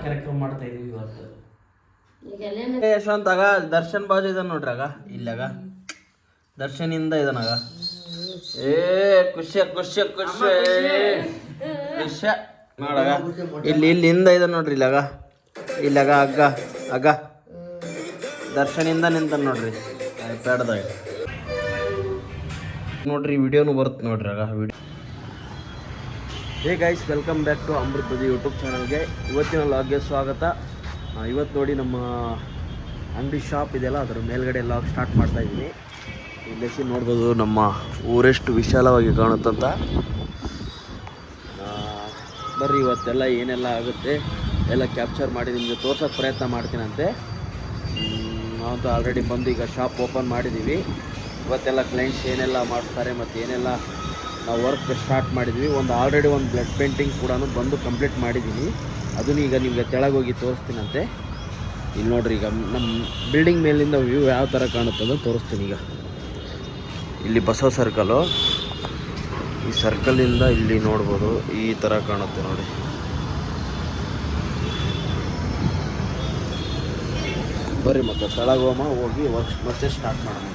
ಕಾರ್ಯಕ್ರಮ ಮಾಡ್ತಾ ಇದೀವಿ ಇವತ್ತು. ಯಶವಂತಾಗ ದರ್ಶನ್ ಬಾಜು ಇದಾನ ನೋಡ್ರಿ. ಆಗ ಇಲ್ಲಾಗ ದರ್ಶನಿಂದ ಇದನಾಗ ಖುಷಿ ಖುಷಿ ಖುಷಿ ಖುಷಿ ನೋಡಾಗ ಇಲ್ಲಿಂದ ಇದ ನೋಡ್ರಿ. ಇಲ್ಲಾಗ ಅಗ್ಗ ಅಗ್ಗ ದರ್ಶನಿಂದ ನಿಂತ ನೋಡ್ರಿ ಪ್ಯಾಡ್ದಾಗ ನೋಡ್ರಿ. ವಿಡಿಯೋನು ಬರುತ್ತೆ ನೋಡ್ರಿ. ಆಗ video. Hey guys, welcome back to Amrit ಬದಿ ಯೂಟ್ಯೂಬ್ ಚಾನಲ್ಗೆ. ಇವತ್ತಿನ ಲಾಗ್ಗೆ ಸ್ವಾಗತ. ಇವತ್ತು ನೋಡಿ ನಮ್ಮ ಅಂಗಡಿ ಶಾಪ್ ಇದೆಯಲ್ಲ, ಅದರ ಮೇಲ್ಗಡೆ ಲಾಗ್ ಸ್ಟಾರ್ಟ್ ಮಾಡ್ತಾ ಇದ್ದೀನಿ. ಇಲ್ಲಿ ನೋಡ್ಬೋದು ನಮ್ಮ ಊರೆಷ್ಟು ವಿಶಾಲವಾಗಿ ಕಾಣುತ್ತಂತ. ಬರ್ರಿ ಇವತ್ತೆಲ್ಲ ಏನೆಲ್ಲ ಆಗುತ್ತೆ ಎಲ್ಲ ಕ್ಯಾಪ್ಚರ್ ಮಾಡಿ ನಿಮಗೆ ತೋರ್ಸೋಕ್ಕೆ ಪ್ರಯತ್ನ ಮಾಡ್ತೀನಂತೆ. ನಾವಂತೂ ಆಲ್ರೆಡಿ ಬಂದು ಈಗ ಶಾಪ್ ಓಪನ್ ಮಾಡಿದ್ದೀವಿ. ಇವತ್ತೆಲ್ಲ ಕ್ಲೈಂಟ್ಸ್ ಏನೆಲ್ಲ ಮಾಡ್ತಾರೆ ಮತ್ತು ಏನೆಲ್ಲ ನಾವು ವರ್ಕ್ ಸ್ಟಾರ್ಟ್ ಮಾಡಿದ್ವಿ. ಆಲ್ರೆಡಿ ಒಂದು ಬ್ಲಡ್ ಪೇಂಟಿಂಗ್ ಕೂಡ ಬಂದು ಕಂಪ್ಲೀಟ್ ಮಾಡಿದ್ದೀನಿ. ಅದನ್ನು ಈಗ ನಿಮಗೆ ತೆಳಗೋಗಿ ತೋರಿಸ್ತೀನಂತೆ. ಇಲ್ಲಿ ನೋಡ್ರಿ, ಈಗ ನಮ್ಮ ಬಿಲ್ಡಿಂಗ್ ಮೇಲಿಂದ ವ್ಯೂ ಯಾವ ಥರ ಕಾಣುತ್ತದೋ ತೋರಿಸ್ತೀನಿ. ಈಗ ಇಲ್ಲಿ ಬಸವ ಸರ್ಕಲು, ಈ ಸರ್ಕಲಿಂದ ಇಲ್ಲಿ ನೋಡ್ಬೋದು ಈ ಥರ ಕಾಣುತ್ತೆ ನೋಡಿ. ಬರ್ರಿ ಮತ್ತೆ ತೆಳಗೋಮ ಹೋಗಿ ವರ್ಕ್ ಮತ್ತೆ ಸ್ಟಾರ್ಟ್ ಮಾಡೋಣ.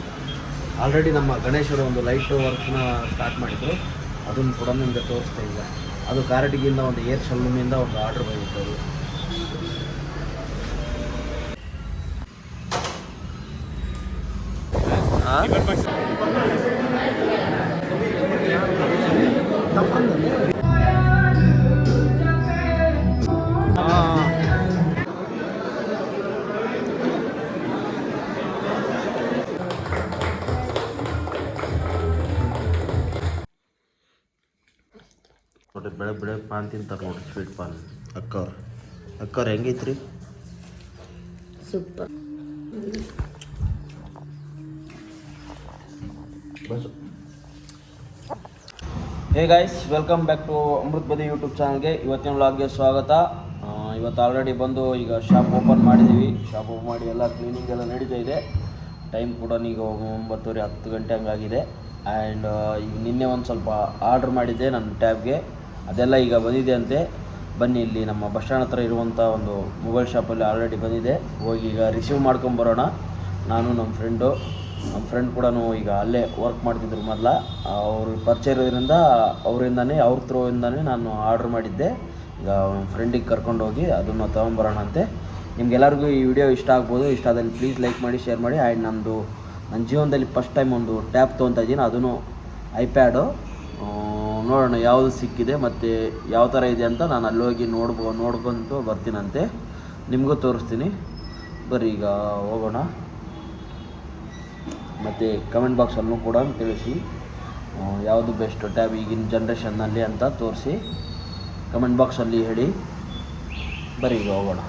ಆಲ್ರೆಡಿ ನಮ್ಮ ಗಣೇಶರು ಒಂದು ಲೈಟ್ ವರ್ಕ್ನ ಸ್ಟಾರ್ಟ್ ಮಾಡಿದ್ರು, ಅದನ್ನು ಕೂಡ ನಿಮಗೆ ತೋರಿಸ್ತಾ ಈಗ. ಅದು ಕಾರಟಗಿಯಿಂದ ಒಂದು ಏರ್ ಶಲ್ಲೂಮಿಂದ ಒಂದು ಆರ್ಡ್ರ್ ಬಂದಿತ್ತು. ನೋಡ್ರಿ, ಬೆಳಗ್ಗೆ ಪಾನ್ ತಿಂತಾರೆ ನೋಡ್ರಿ, ಸ್ವೀಟ್ ಪಾನ್. ಅಕ್ಕವ್ರು ಹೆಂಗೈತ್ರಿ? ಸೂಪರ್. ಬಸ್. Hey guys, welcome back to Amrit ಬದಿ ಯೂಟ್ಯೂಬ್ ಚಾನಲ್ಗೆ. ಇವತ್ತಿನ ವ್ಲಾಗ್ಗೆ ಸ್ವಾಗತ. ಇವತ್ತು ಆಲ್ರೆಡಿ ಬಂದು ಈಗ ಶಾಪ್ ಓಪನ್ ಮಾಡಿದ್ದೀವಿ. ಶಾಪ್ ಓಪನ್ ಮಾಡಿ ಎಲ್ಲ ಕ್ಲೀನಿಂಗ್ ಎಲ್ಲ ನಡೀತಾ ಇದೆ. ಟೈಮ್ ಕೂಡ ಈಗ 9:30 10 ಗಂಟೆ ಹಂಗಾಗಿದೆ. ಆ್ಯಂಡ್ ಈಗ ನಿನ್ನೆ ಒಂದು ಸ್ವಲ್ಪ ಆರ್ಡ್ರ್ ಮಾಡಿದ್ದೆ ನನ್ನ ಟ್ಯಾಬ್ಗೆ, ಅದೆಲ್ಲ ಈಗ ಬಂದಿದೆ ಅಂತೆ. ಬನ್ನಿ, ಇಲ್ಲಿ ನಮ್ಮ ಬಸ್ ಸ್ಟ್ಯಾಂಡ್ ಹತ್ರ ಇರುವಂಥ ಒಂದು ಮೊಬೈಲ್ ಶಾಪಲ್ಲಿ ಆಲ್ರೆಡಿ ಬಂದಿದೆ. ಹೋಗಿ ಈಗ ರಿಸೀವ್ ಮಾಡ್ಕೊಂಬರೋಣ. ನಾನು ನಮ್ಮ ಫ್ರೆಂಡ್ ಕೂಡ ಈಗ ಅಲ್ಲೇ ವರ್ಕ್ ಮಾಡ್ತಿದ್ರು ಮೊದಲ. ಅವರು ಪರಿಚಯ ಇರೋದ್ರಿಂದ ಅವ್ರ ಥ್ರೂಯಿಂದನೇ ನಾನು ಆರ್ಡ್ರ್ ಮಾಡಿದ್ದೆ. ಈಗ ಫ್ರೆಂಡಿಗೆ ಕರ್ಕೊಂಡೋಗಿ ಅದನ್ನು ತೊಗೊಂಬರೋಣ ಅಂತೆ. ನಿಮ್ಗೆಲ್ಲರಿಗೂ ಈ ವಿಡಿಯೋ ಇಷ್ಟ ಆಗ್ಬೋದು. ಇಷ್ಟ ಆದಲ್ಲಿ ಪ್ಲೀಸ್ ಲೈಕ್ ಮಾಡಿ, ಶೇರ್ ಮಾಡಿ. ಆ್ಯಂಡ್ ನನ್ನ ಜೀವನದಲ್ಲಿ ಫಸ್ಟ್ ಟೈಮ್ ಒಂದು ಟ್ಯಾಬ್ ತೊಗೊತಾ ಇದ್ದೀನಿ, ಅದೂ ಐಪ್ಯಾಡು. ನೋಡೋಣ ಯಾವುದು ಸಿಕ್ಕಿದೆ ಮತ್ತು ಯಾವ ಥರ ಇದೆ ಅಂತ ನಾನು ಅಲ್ಲೋಗಿ ನೋಡ್ಕೊಂಡು ಬರ್ತೀನಂತೆ. ನಿಮಗೂ ತೋರಿಸ್ತೀನಿ. ಬರ್ರಿ ಈಗ ಹೋಗೋಣ. ಮತ್ತು ಕಮೆಂಟ್ ಬಾಕ್ಸಲ್ಲೂ ಕೂಡ ತಿಳಿಸಿ ಯಾವುದು ಬೆಸ್ಟ್ ಟ್ಯಾಬ್ ಈಗಿನ ಜನ್ರೇಷನ್ನಲ್ಲಿ ಅಂತ ತೋರಿಸಿ ಕಮೆಂಟ್ ಬಾಕ್ಸಲ್ಲಿ ಹೇಳಿ. ಬರ್ರಿ ಈಗ ಹೋಗೋಣ.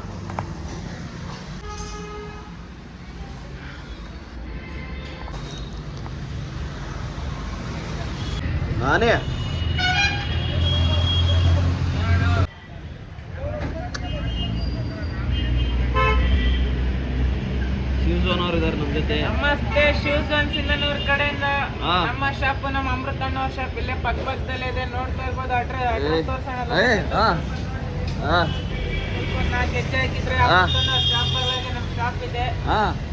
ನಾನೇ ಶಿವಜೋನವ್ರು ಇದ್ದಾರೆ ನಮ್ಮ ಜೊತೆ. ನಮಸ್ತೆ, ಶಿವಜೋನ್ ಸಿಂಧನೂರ್ ಕಡೆಯಿಂದ. ನಮ್ಮ ಶಾಪ್ ನಮ್ಮ ಅಮೃತ ಅನ್ನೋ ಶಾಪ್ ಇಲ್ಲೇ ಪಕ್ಕದಲ್ಲೇ ಇದೆ, ನೋಡ್ತಾ ಇರ್ಬೋದು. ಅಡ್ರೆಸ್ ತೋರ್ಸೋಣ. 4 ಹೆಜ್ಜೆ ಹಾಕಿದ್ರೆ ಶಾಪ್ ನಮ್ಮ ಶಾಪ್ ಇದೆ.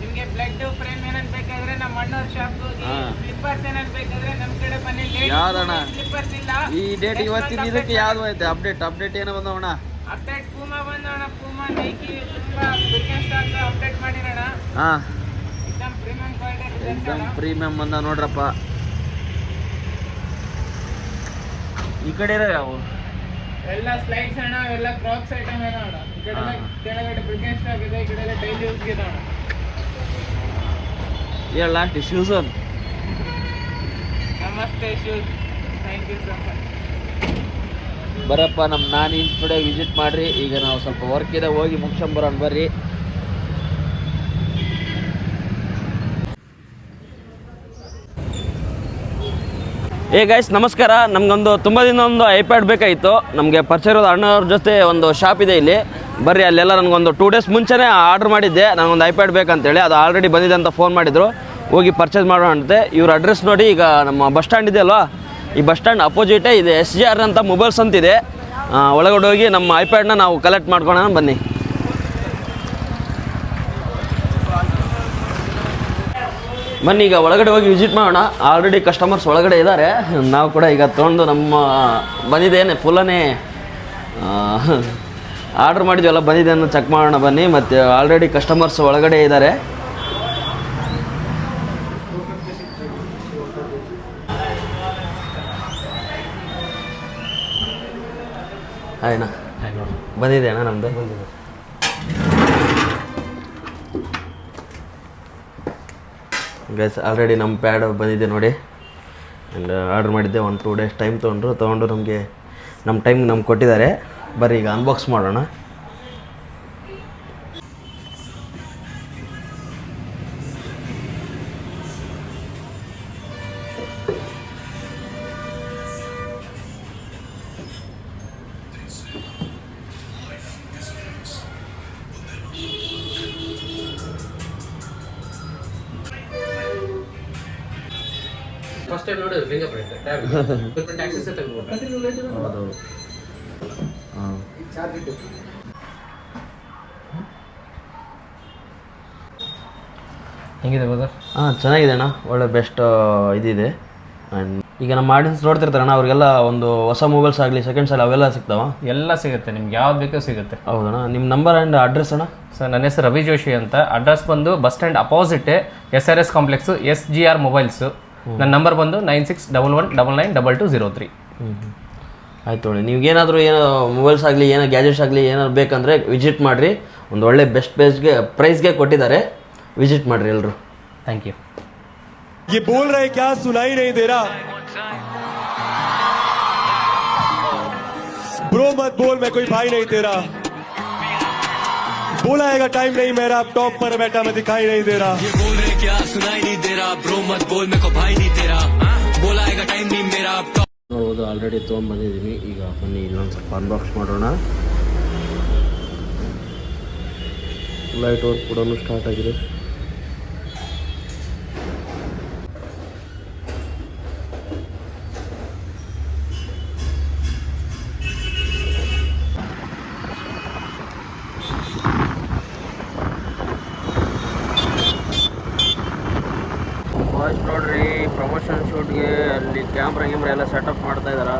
ನಿಮ್ಗೆ ಬ್ಲಡ್ ಫ್ರೇಮ್ ಏನೇನ್ ಬೇಕಾದ್ರೆ ನಮ್ಮ ಅಣ್ಣವ್ರ ಶಾಪ್ ಹೋಗಿ. ಸ್ಲಿಪ್ಪರ್ಸ್ ಏನೇನ್ ಬೇಕಾದ್ರೆ ನಮ್ ಕಡೆ ಬನ್ನಿ. ಸ್ಲಿಪ್ಪರ್ಸ್ ಇಲ್ಲ ಈ ಡೇಟ್ ಇವತ್ತಿನ ಇದಕ್ಕೆ ಯಾವ್ದು ಐತೆ ಅಪ್ಡೇಟ್ ಏನೋ ಬಂದವಣ್ಣ? ಅಪ್ಡೇಟ್ ಪೂಮಾ ಬಂದವಣ್ಣ. ಪೂಮಾ ನೈಕಿ ತುಂಬಾ ಬಿಗ್ಗೆಸ್ಟ್ ಸ್ಟಾಕ್ ಅಪ್ಡೇಟ್ ಮಾಡಿರೋಣ. ಎಕ್ದಮ್ ಪ್ರೀಮಿಯಂ ಕ್ವಾಲಿಟಿ ಪ್ರೀಮಿಯಂ ಬಂದ ನೋಡ್ರಪ್ಪ. ಈ ಕಡೆ ಯಾವ ಎಲ್ಲ ಸ್ಲೈಡ್ಸ್ ಅಣ್ಣ, ಎಲ್ಲ ಕ್ರಾಕ್ಸ್ ಐಟಮ್ ಏನೋ ಅಣ್ಣ. ಈ ಕಡೆ ಕೆಳಗಡೆ ಬಿಗ್ಗೆಸ್ಟ್ ಸ್ಟಾಕ್ ಇದೆ, ಈ ಕಡೆ ಡೈಲಿ ಯೂಸ್ಗೆ ಇದೆ ಅಣ್ಣ. ಹೇಳ ಶೂಸ್. ನಮಸ್ತೆ shoes, thank you so much. ಬರಪ್ಪ, ನಮ್ಮ ನಾನಿ ಕಡೆ ವಿಸಿಟ್ ಮಾಡಿರಿ. ಈಗ ನಾವು ಸ್ವಲ್ಪ ವರ್ಕ್ ಇದೆ, ಹೋಗಿ ಮುಗಿಸ್ಕೊಂಬರೋಣ ಬರ್ರಿ. ಏ ಗೈಸ್ ನಮಸ್ಕಾರ. ನಮಗೊಂದು ತುಂಬ ದಿನ ಒಂದು ಐಪ್ಯಾಡ್ ಬೇಕಾಗಿತ್ತು. ನಮಗೆ ಪರಿಚಯ ಇರೋದು ಅಣ್ಣವ್ರ ಜೊತೆ ಒಂದು ಶಾಪ್ ಇದೆ ಇಲ್ಲಿ. ಬರ್ರಿ, ಅಲ್ಲೆಲ್ಲ ನನಗೊಂದು 2 ಡೇಸ್ ಮುಂಚೆನೇ ಆರ್ಡ್ರ್ ಮಾಡಿದ್ದೆ, ನನಗೊಂದು ಐಪ್ಯಾಡ್ ಬೇಕಂತೇಳಿ. ಅದು ಆಲ್ರೆಡಿ ಬಂದಿದೆ ಅಂತ ಫೋನ್ ಮಾಡಿದರು. ಹೋಗಿ ಪರ್ಚೇಸ್ ಮಾಡೋಣ ಅಂತೆ. ಇವ್ರ ಅಡ್ರೆಸ್ ನೋಡಿ, ಈಗ ನಮ್ಮ ಬಸ್ ಸ್ಟ್ಯಾಂಡ್ ಇದೆ ಅಲ್ವಾ, ಈ ಬಸ್ ಸ್ಟ್ಯಾಂಡ್ ಅಪೋಸಿಟೇ ಇದೆ SGR ಅಂತ ಮೊಬೈಲ್ಸ್ ಅಂತಿದೆ. ಒಳಗಡೆ ಹೋಗಿ ನಮ್ಮ ಐಪ್ಯಾಡ್ನ ನಾವು ಕಲೆಕ್ಟ್ ಮಾಡ್ಕೊಳ್ಳೋಣ ಬನ್ನಿ. ಬನ್ನಿ ಈಗ ಒಳಗಡೆ ಹೋಗಿ ವಿಸಿಟ್ ಮಾಡೋಣ. ಆಲ್ರೆಡಿ ಕಸ್ಟಮರ್ಸ್ ಒಳಗಡೆ ಇದ್ದಾರೆ. ನಾವು ಕೂಡ ಈಗ ತೊಗೊಂಡು ನಮ್ಮ ಬಂದಿದ್ದೇನೆ ಫುಲ್ಲನೇ ಆರ್ಡ್ರ್ ಮಾಡಿದ್ವಲ್ಲ ಬಂದಿದೆ ಅನ್ನೋ ಚೆಕ್ ಮಾಡೋಣ ಬನ್ನಿ. ಮತ್ತು ಆಲ್ರೆಡಿ ಕಸ್ಟಮರ್ಸ್ ಒಳಗಡೆ ಇದ್ದಾರೆ. ಅಣ್ಣ ಬಂದಿದೆ ಅಣ್ಣ ನಮ್ಮದು. ಗೈಸ್ ಆಲ್ರೆಡಿ ನಮ್ಮ ಪ್ಯಾಡ್ ಬಂದಿದೆ ನೋಡಿ. ಆ್ಯಂಡ್ ಆರ್ಡ್ರ್ ಮಾಡಿದ್ದೆ 1-2 ಡೇಸ್ ಟೈಮ್ ತೊಗೊಂಡು ನಮಗೆ ನಮ್ಮ ಟೈಮ್ ನಮ್ಗೆ ಕೊಟ್ಟಿದ್ದಾರೆ. ಬರ್ರಿ ಈಗ ಅನ್ಬಾಕ್ಸ್ ಮಾಡೋಣ. ಫಸ್ಟ್ ಟೈಮ್ ನೋಡಿ ಫಿಂಗರ್ ಪ್ರಿಂಟ್ ಟ್ಯಾಬ್ ಆಕ್ಸೆಸ್ ತೆಗೆದುಕೊಂಡೆ. ಹೌದು ಹಾಂ ಹೆಂಗಿದೆ ಬ್ರದರ್? ಹಾಂ ಚೆನ್ನಾಗಿದೆ ಅಣ್ಣ, ಒಳ್ಳೆ ಬೆಸ್ಟ್ ಇದಿದೆ. ಆ್ಯಂಡ್ ಈಗ ನಮ್ಮ ಆಡಿಯನ್ಸ್ ನೋಡ್ತಿರ್ತಾರಣ್ಣ, ಅವ್ರಿಗೆಲ್ಲ ಒಂದು ಹೊಸ ಮೊಬೈಲ್ಸ್ ಆಗಲಿ ಸೆಕೆಂಡ್ಸ್ ಆಗಲಿ ಅವೆಲ್ಲ ಸಿಗ್ತಾವ? ಎಲ್ಲ ಸಿಗುತ್ತೆ, ನಿಮ್ಗೆ ಯಾವ್ದು ಬೇಕೋ ಸಿಗುತ್ತೆ. ಹೌದಣ್ಣ. ನಿಮ್ಮ ನಂಬರ್ ಆ್ಯಂಡ್ ಅಡ್ರೆಸ್ ಅಣ್ಣ? ಸರ್ ನನ್ನ ಹೆಸರು ರವಿ ಜೋಶಿ ಅಂತ. ಅಡ್ರೆಸ್ ಬಂದು bus stand opposite SRS complex SGR mobiles. ನನ್ನ ನಂಬರ್ ಬಂದು 9611999203. ಆಯ್ತು ನೋಡಿ. ನೀವೇನಾದರೂ ಏನೋ ಮೊಬೈಲ್ಸ್ ಆಗಲಿ ಏನೋ ಗ್ಯಾಜೆಟ್ಸ್ ಆಗಲಿ ಏನಾದ್ರು ಬೇಕಂದರೆ ವಿಸಿಟ್ ಮಾಡಿರಿ. ಒಂದು ಒಳ್ಳೆ ಬೆಸ್ಟ್ ಪ್ರೈಸ್ಗೆ ಕೊಟ್ಟಿದ್ದಾರೆ. ವಿಸಿಟ್ ಮಾಡಿರಿ ಎಲ್ಲರೂ. Thank you. ये बोल रहे क्या सुनाई नहीं दे रहा? ब्रो मत बोल, मैं कोई भाई नहीं तेरा. बोला आएगा टाइम नहीं मेरा, अब टॉप पर बैठा मैं दिखाई नहीं दे रहा. ये बोल रहे क्या सुनाई नहीं दे रहा. ब्रो मत बोल, मेरे को भाई नहीं तेरा. बोला आएगा टाइम नहीं मेरा, अब टॉप. ನೋಡ್ಬೋದು ಆಲ್ರೆಡಿ ತೊಗೊಂಬಂದಿದ್ದೀನಿ. ಈಗ ಬನ್ನಿ ಇಲ್ಲೊಂದು ಸ್ವಲ್ಪ ಅನ್ಬಾಕ್ಸ್ ಮಾಡೋಣ. ಲೈಟ್ ವರ್ಕ್ ಕೂಡ ಸ್ಟಾರ್ಟ್ ಆಗಿದೆ. ಬಾಯ್ಸ್ ನೋಡ್ರಿ, ಪ್ರಮೋಷನ್ ಶೂಟ್ಗೆ ಅಲ್ಲಿ ಕ್ಯಾಮ್ರಾ ಎಲ್ಲ ಸೆಟಪ್ ಮಾಡ್ತಾ ಇದಾರ.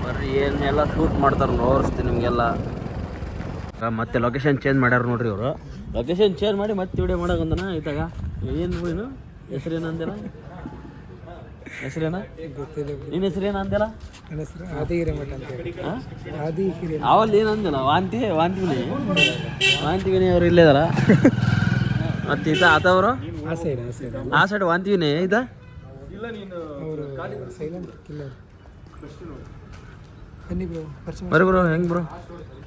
ಬರ್ರಿ ಏನೆಲ್ಲ ಶೂಟ್ ಮಾಡ್ತಾರೆ ತೋರಿಸ್ತೀನಿ ನಿಮಗೆಲ್ಲ. ಮತ್ತೆ ಲೊಕೇಶನ್ ಚೇಂಜ್ ಮಾಡ್ಯಾರ ನೋಡ್ರಿ ಇವರು. ಲೊಕೇಶನ್ ಚೇಂಜ್ ಮಾಡಿ ಮತ್ತೆ ವಿಡಿಯೋ ಮಾಡೋಕಂದನ ಇದ್ದಾಗ ಏನು ಏನು ಹೆಸರೇನು ಅಂದಿಲ್ಲ? ಹೆಸರೇನ ನಿನ್ನ ಹೆಸರೇನು ಅಂದಿಲ್ಲ? ಅವಲ್ಲಿ ಏನು ಅಂದಿಲ್ಲ? ವಾಂತಿವಿನಿ ಅವ್ರು ಇಲ್ಲೇ ಇದಾರ. ಮತ್ತೆ ಈತ ಆತವರು ಆ ಸೈಡ್ ವಾಂತಿವಿನಿ ಇದ ಬರೀ ಬ್ರೋ. ಹೆಂಗೆ ಬ್ರೋ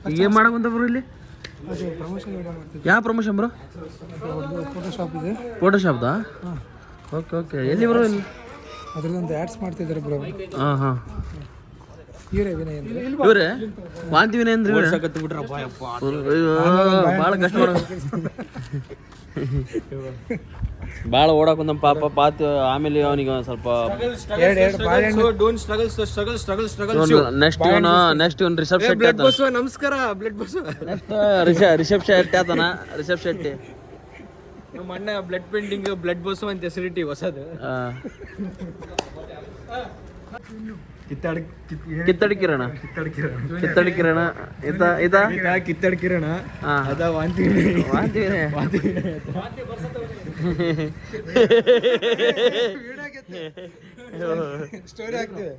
ಈಗ ಏನು ಮಾಡಕಂತ ಬ್ರೋ ಇಲ್ಲಿ? ಯಾವ ಪ್ರಮೋಷನ್ ಬ್ರೋ? ಫೋಟೋಶಾಪ್ದಾ? Okay okay. ಎಲ್ಲಿ ಬ್ರೋ? ಇಲ್ಲಿ ಅದರಲ್ಲೊಂದು ಆ್ಯಡ್ಸ್ ಮಾಡ್ತಿದ್ದಾರೆ ಬ್ರೋ. ಹಾಂ ಹಾಂ. ಇವರೇ ವಿನಯ್ ಅಂದ್ರೆ ಇವರೇ ವಾಂತಿ ವಿನಯ್ ಅಂದ್ರೆ ಭಾಳ ಕಷ್ಟ ಮಾಡ ಭಾಳ ಓಡಾಕೊಂಡ ಪಾಪ ಪಾತ್. ಆಮೇಲೆ ಅವನಿಗೆ ಒಂದು ಸ್ವಲ್ಪ ನೆಕ್ಸ್ಟ್ ಇವನು ರಿಷಬ್ ಶೆಟ್ಟಿ ಆತ. ನಮಸ್ಕಾರ blood bus. Next Rishab Shetty ಆತನ. ರಿಷಬ್ ಶೆಟ್ಟಿ ನಮ್ಮ ಅಣ್ಣ ಬ್ಲಡ್ ಪೇಂಟಿಂಗ್ ಬ್ಲಡ್ ಬಸ್ ಅಂತ ಹೆಸರಿಟ್ಟಿ ಹೊಸದು. ಕಿತ್ತಡಿ ಕಿರಣ ಕಿತ್ತಡಿ ಕಿರಣ ಅದ ವಾಂತಿ ಸ್ಟೋರಿ ಆಗ್ತಿದೆ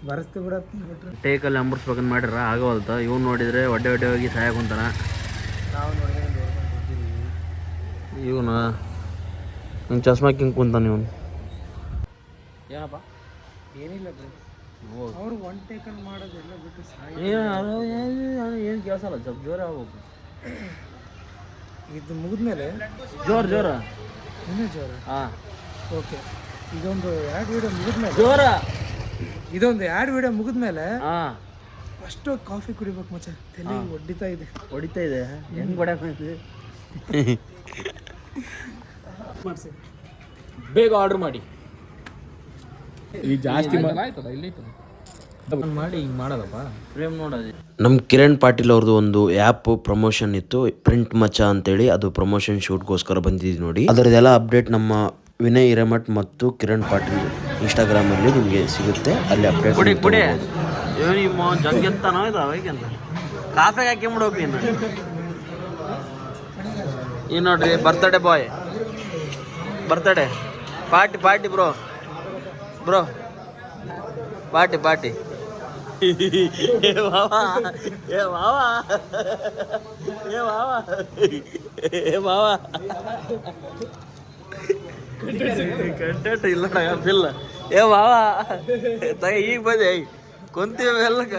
ಬರಸ್ತು ಕೂಡ. ಟೇಕಲ್ಲಿ ಅಂಬರ್ಸ್ಬೇಕಂತ ಮಾಡಿರ ಆಗವಲ್ತ. ಇವ್ನು ನೋಡಿದ್ರೆ ಒಡ್ಡೆ ಹೋಗಿ ಸಹಾಯ ಕುಂತಾನ. ಇವನು ಹಿಂಗೆ ಚಸ್ಮಾ ಹಿಂಗೆ ಕುಂತಾನ. ಇವನು ಏನಪ್ಪ ಏನಿಲ್ಲ ಅವರು ಒನ್ ಟೇಕನ್ ಮಾಡೋದೆಲ್ಲ ಬಿಟ್ಟು ಏನು ಕೆಲಸಲ್ಲ. ಸ್ವಲ್ಪ ಜೋರ ಆಗ್ಬೇಕು. ಇದು ಮುಗಿದ್ಮೇಲೆ ಜೋರ ಇನ್ನೂ ಜೋರ. ಹಾಂ ಓಕೆ. ಇದೊಂದು ಆ್ಯಡ್ ವಿಡಿಯೋ ಮುಗಿದ್ಮೇಲೆ ಜೋರ ಇದೊಂದು ಆ್ಯಡ್ ವಿಡಿಯೋ ಮುಗಿದ್ಮೇಲೆ ಹಾಂ ಅಷ್ಟು ಕಾಫಿ ಕುಡಿಬೇಕು ಮಚ್ಚ. ತಲೆ ಹೊಡಿತಾ ಇದೆ. ಹೆಂಗೆ ಹೊಡ್ಯಾಕ ಮಾಡಿಸಿ ಬೇಗ ಆರ್ಡರ್ ಮಾಡಿ. ಈ ಜಾಸ್ತಿ ಮಾಡಿ ಹಿಂಗೆ ಮಾಡೋದಪ್ಪ ಫ್ರೇಮ್ ನೋಡೋದು. ನಮ್ಮ ಕಿರಣ್ ಪಾಟೀಲ್ ಅವ್ರದ್ದು ಒಂದು ಆ್ಯಪ್ ಪ್ರಮೋಷನ್ ಇತ್ತು, ಪ್ರಿಂಟ್ ಮಚ್ಚ ಅಂತೇಳಿ. ಅದು ಪ್ರಮೋಷನ್ ಶೂಟ್ಗೋಸ್ಕರ ಬಂದಿದ್ದೀವಿ ನೋಡಿ. ಅದರದೆಲ್ಲ ಅಪ್ಡೇಟ್ ನಮ್ಮ ವಿನಯ್ ಹಿರೇಮಠ್ ಮತ್ತು ಕಿರಣ್ ಪಾಟೀಲ್ ಇನ್ಸ್ಟಾಗ್ರಾಮಲ್ಲಿ ನಿಮಗೆ ಸಿಗುತ್ತೆ. ಅಲ್ಲಿ ಅಪ್ಡೇಟ್ ಕುಡಿ ನಿಮ್ಮ ಜಗ್ಗೆತ್ತಾನೋ ಇದಾವ ಈಗೆಲ್ಲ ಕಾಫೆಗೆ ಹಾಕಿ ಬಿಡೋಕ್ ನೀನು. ಈ ನೋಡ್ರಿ birthday boy, birthday party bro party ಏ ಮಾವ ಕಂಟೆಂಟ್ ಇಲ್ಲ ಬಿಲ್. ಏ ಮಾವ ತಗ ಈಗ ಬಂದೆ ಕೊಂತೀವಿ ಎಲ್ಲಕ.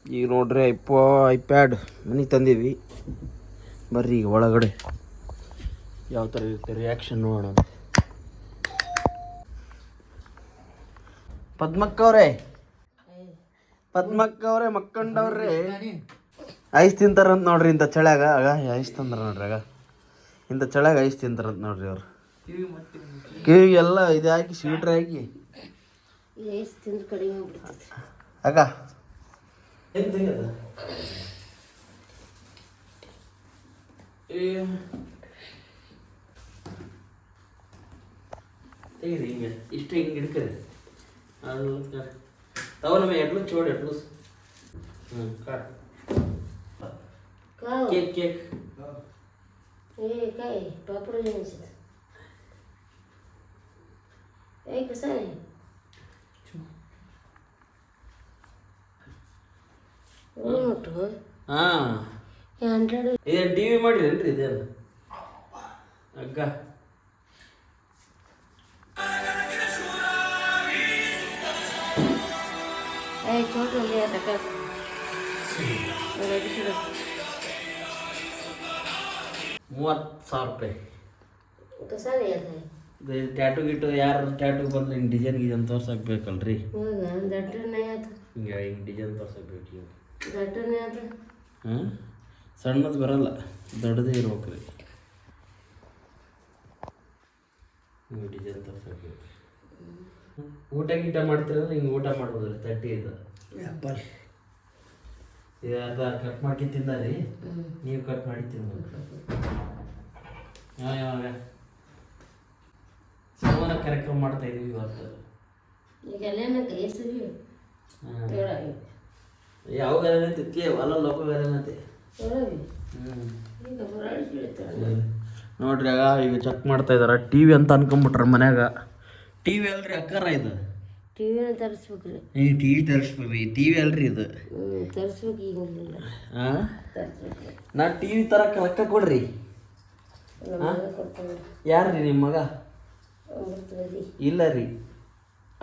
ಈಗ ನೋಡ್ರಿ ಐಪ್ಯಾಡ್ ಮನೆಗೆ ತಂದೀವಿ. ಬರ್ರಿ ಈಗ ಒಳಗಡೆ ಯಾವ ಥರ ಇರುತ್ತೆ ರಿಯಾಕ್ಷನ್ ನೋಡೋಣ. ಪದ್ಮಕ್ಕವ್ರೆ ಮಕ್ಕಂಡವ್ರೆ ಐಸ್ ತಿಂತಾರಂತ ನೋಡ್ರಿ. ಇಂಥ ಚಳ್ಯಾಗ ಐಸ್ ತಂದ್ರ ನೋಡ್ರಿ. ಇಂಥ ಚಳ್ಯಾಗ ಐಸ್ ತಿಂತಾರಂತ ನೋಡ್ರಿ ಅವ್ರು. ಕಿವಿಗೆಲ್ಲ ಇದು ಹಾಕಿ ಸ್ವೀಟ್ರ್ ಹಾಕಿ ಅಕ್ಕ ತೆಗೀರಿ ಹಿಂಗೆ ಇಷ್ಟು ಹಿಂಗೆ ಹಿಡ್ಕರಿ. ತವನ ಎಟ್ಲು ಚೋಡ್ ಎಟ್ಲು ಕಾಟ್ ಕೇಕ್ काय पापड घ्यायचे कसं आहे ಹಾಂ ಇದೇನು ಟಿ ವಿ ಮಾಡಿರೇನ್ರಿ ಇದೇನು ಅಗ್ಗ? छोटं लिहा ₹30,000. कसा लिहायचा आहे ಟ್ಯಾಟು ಗಿಟ್ಟು ಯಾರು ಟ್ಯಾಟು ಬಂದ್ರೆ ಹಿಂಗೆ ಡಿಸೈನ್ ತೋರ್ಸಕ್ಬೇಕಲ್ರಿ. दटर नाही आता ಹಿಂಗೆ ಡಿಸೈನ್ ತೋರ್ಸಕ್ಬೇಕು. दटर नाही आता ಹಾಂ ಸಣ್ಣದು ಬರಲ್ಲ, ದೊಡ್ಡದೇ ಇರ್ಬೇಕು ರೀ. ಹಿಂಗೆ ಡಿಸೈನ್ ತೋರ್ಸಕ್ಬೇಕು. ಊಟ ಗೀಟ ಮಾಡ್ತೀರಂದ್ರೆ ಹಿಂಗೆ ಊಟ ಮಾಡ್ಬೋದ್ರಿ. ತಟ್ಟಿ ಇದು ಅದ ಕಟ್ ಮಾಡಿ ತಿಂದಾರಿ, ನೀವು ಕಟ್ ಮಾಡಿ ತಿನ್ಬೇಕು. ಯಾವಾಗ ಸಂವಹನ ಕಾರ್ಯಕ್ರಮ ಮಾಡ್ತಾ ಇದೀವಿ ಇವತ್ತು. ಯಾವ ತಿತ್ತಿ ಹೊಲ ಲೋಕ ಬೇರೆನತಿ ನೋಡ್ರಿ. ಆಗ ಈಗ ಚೆಕ್ ಮಾಡ್ತಾ ಇದಾರ. ಟಿ ವಿ ಅಂತ ಅನ್ಕೊಂಬಿಟ್ರ ಮನ್ಯಾಗ. ಟಿ ವಿ ಅಲ್ರಿ ಅಕ್ಕಾರ ಇದು. ಟಿವಿನ ತರಿಸ್ಬೇಕ್ರಿ. ಈ ಟಿ ವಿ ತರಿಸ್ಬೇಕ್ರಿ. ಟಿ ವಿ ಅಲ್ರಿ ಇದು. ತರಿಸ್ಬೇಕು ಈಗ ಹಾಂ ನಾ ಟಿ ವಿ ತರಕ್ಕೆ ರೊಕ್ಕ ಕೊಡ್ರಿ. ಯಾರು ರೀ ನಿಮ್ಮ ಮಗ? ಇಲ್ಲ ರೀ,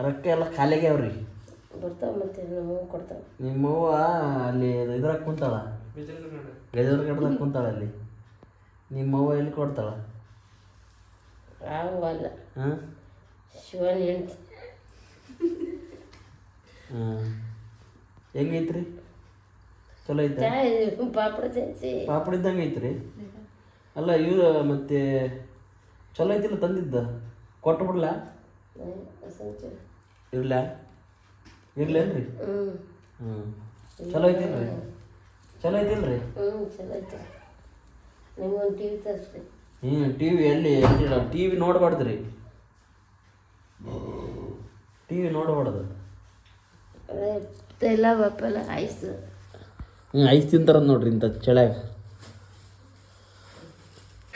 ರೊಕ್ಕ ಎಲ್ಲ ಖಾಲಿಗೆ ಅವ್ರಿ. ಬರ್ತಾವ ಮತ್ತೆ ಕೊಡ್ತಾವ. ನಿಮ್ಮವ್ವ ಅಲ್ಲಿ ಇದ್ರಾಗ ಕುಂತಾಳ, ಗಜೇಂದ್ರಗಢದಾಗ ಕುಂತಾಳ. ಅಲ್ಲಿ ನಿಮ್ಮವ್ವ ಎಲ್ಲಿ ಕೊಡ್ತಾಳ? ಅಲ್ಲ ಹಾಂ ಶಿವನ್ ಹೆಂಡ್ತಿ. ಹಾಂ ಹೆಂಗೈತ್ರಿ? ಚಲೋ ಐತೆ? ಪಾಪಡ ತಿನ್ಸಿ ಪಾಪಡ ಇದ್ದಂಗೆ ಐತ್ರಿ. ಅಲ್ಲ ಇವ್ರು ಮತ್ತೆ ಚಲೋ ಐತಿಲ್ಲ ತಂದಿದ್ದ? ಕೊಟ್ಟು ಬಿಡ್ಲಾ? ಇರ್ಲಾ? ಇರ್ಲೇನ್ರಿ? ಹ್ಞೂ ಚಲೋ ಐತಿಲ್ರಿ? ಚಲೋ ಐತಿಲ್ರಿ? ಚಲೋ ಐತೆ. ನಿಮ್ಗೊಂದು ಟಿ ವಿ ತರಿಸ್ರಿ. ಟಿ ವಿ ಎಲ್ಲಿ ಟಿ ವಿ ನೋಡ್ಬಾರ್ದ್ರಿ. ಟಿ ವಿ ನೋಡ್ಬಾರ್ದು. ಎಲ್ಲ ಬಪ್ಪಲ್ಲ ಐಸ್ ಐಸ್ ತಿಂತಾರಂತ ನೋಡ್ರಿ ಇಂಥ ಚಳ್ಯಾಗ.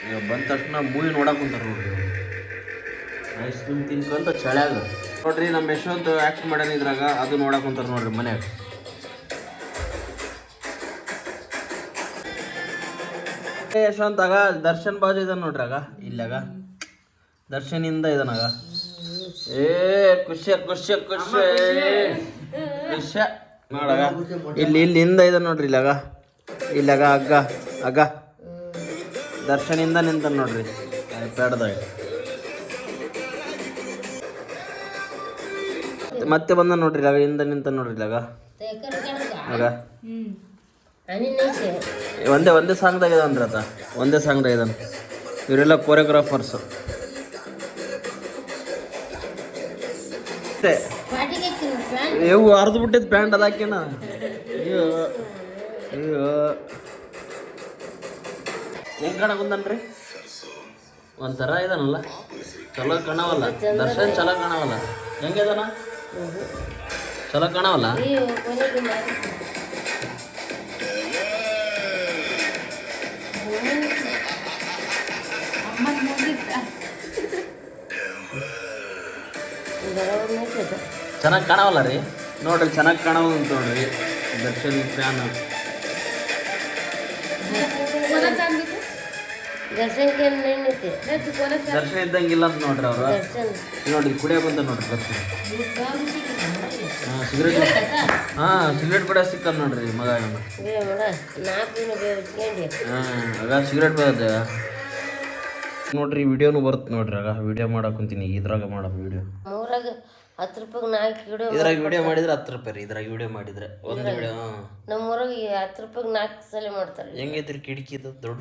ಈಗ ಬಂದ ತಕ್ಷಣ ಮೂವಿ ನೋಡಕ್ಕೆ ಕುಂತಾರ ನೋಡ್ರಿ. ಐಸ್ ಕ್ರೀಮ್ ತಿನ್ಕೊಂತ ಚಳ್ಯಾಗ ನೋಡ್ರಿ. ನಮ್ಮ ಯಶವಂತ್ ಆ್ಯಕ್ಟ್ ಮಾಡ್ಯಾನ ಇದ್ರಾಗ, ಅದು ನೋಡಕ್ಕೆ ಕುಂತಾರ ನೋಡ್ರಿ ಮನ್ಯಾಗ. ಯಶವಂತ್ ಆಗ ದರ್ಶನ್ ಬಾಜು ಇದಾನ ನೋಡ್ರಿ. ಆಗ ಇಲ್ಲಾಗ ದರ್ಶನಿಂದ ಇದನಾಗ. ಏ ಖುಷಿ ಖುಷಿ ಖುಷಿ ಖುಷಿ ನೋಡಾಗ. ಇಲ್ಲಿಂದ ಇದೆ ನೋಡ್ರಿ. ಇಲ್ಲಾಗ ಅಗ್ಗ ದರ್ಶನಿಂದ ನಿಂತ ನೋಡ್ರಿ ಪ್ಯಾಡ್ದಾಗ. ಮತ್ತೆ ಬಂದ ನೋಡ್ರಿ ಹಿಂದ ನಿಂತ ನೋಡ್ರಿ. ಆಗ ಒಂದೇ ಸಾಂಗ್ದಾಗ ಇದೆ ಅಂದ್ರೆ ಅದ ಒಂದೇ ಸಾಂಗ್ದಾಗ ಇದಾನ. ಇವರೆಲ್ಲ ಕೊರಿಯೋಗ್ರಾಫರ್ಸು. ಅಷ್ಟೇ. ಪಾಟಿಗೆ ಪ್ಯಾಂಟ್ ಇವು ಅರ್ದು ಬಿಟ್ಟಿದ್ ಪ್ಯಾಂಟ್ ಅದಾಕೇನ. ಅಯ್ಯೋ ಅಯ್ಯೋ ಹೆಂಗ್ ಕಾಣಕುಂದನ್ರಿ ಒಂಥರ ಇದಾನಲ್ಲ, ಚಲೋ ಕಾಣವಲ್ಲ. ದರ್ಶನ್ ಚಲೋ ಕಾಣವಲ್ಲ. ಹೆಂಗಿದಾನ? ಚಲೋ ಕಾಣವಲ್ಲ. ಕೊನೆಗೆ ಮಾಡಿ ಚೆನ್ನಾಗಿ ಕಾಣವಲ್ಲ ರೀ. ನೋಡ್ರಿ ಚೆನ್ನಾಗಿ ಕಾಣವ ಅಂತ ನೋಡ್ರಿ ದರ್ಶನ್ ಫ್ಯಾನ್. ದರ್ಶನ್ಗೆ ಏನೈತಿ ದರ್ಶನ್ ಇದ್ದಂಗಿಲ್ಲ ಅಂತ ನೋಡ್ರಿ ಅವ್ರು. ದರ್ಶನ್ ನೋಡ್ರಿ ಕುಡಿಯೋಕೆ ಬಂದ ನೋಡ್ರಿ ದರ್ಶನ್. ಸಿಗರೇಟ್ ಸಿಗರೇಟ್ ಕೂಡ ಸಿಕ್ಕಲ್ಲ ನೋಡ್ರಿ ಮಗ ಇವನು. ನಾಲ್ಕು ಬೇವು ಆಗ ಸಿಗರೇಟ್ ಬರುತ್ತೆ ನೋಡ್ರಿ. ವಿಡಿಯೋನು ಬರುತ್ತೆ ನೋಡ್ರಿ. ಆಗ ವಿಡಿಯೋ ಮಾಡಕ್ಕಂತೀನಿ ಇದ್ರಾಗ ಮಾಡೋ ವಿಡಿಯೋ. ಮೂರಾಗ 10 ರೂಪಾಯಿಗೆ 4 ವಿಡಿಯೋ. ಇದ್ರಾಗ ವಿಡಿಯೋ ಮಾಡಿದ್ರೆ 10 ರೂಪಾಯಿ ರೀ. ಇದ್ರಾಗ ವಿಡಿಯೋ ಮಾಡಿದ್ರೆ ಒಂದು ವಿಡಿಯೋ. ನಮ್ಮೂರಾಗ 10 ರೂಪಾಯಿಗೆ 4 ಸಲ ಮಾಡ್ತಾರೆ. ಹೆಂಗೈತ್ರಿ ಕಿಟಕಿದು ದೊಡ್ಡ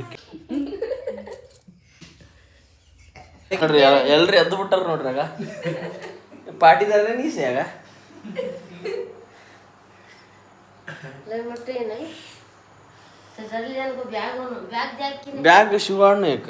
ನೋಡ್ರಿ. ಎಲ್ರಿ ಎದ್ದು ಬಿಟ್ಟಾರ ನೋಡ್ರಿ. ಆಗ ಪಾಟಿದಾರೆ ನೀಸೆ ಆಗ ಮತ್ತೆ ಏನು ಸರಿ bag bag Jackie bag Shivanna ಏಕ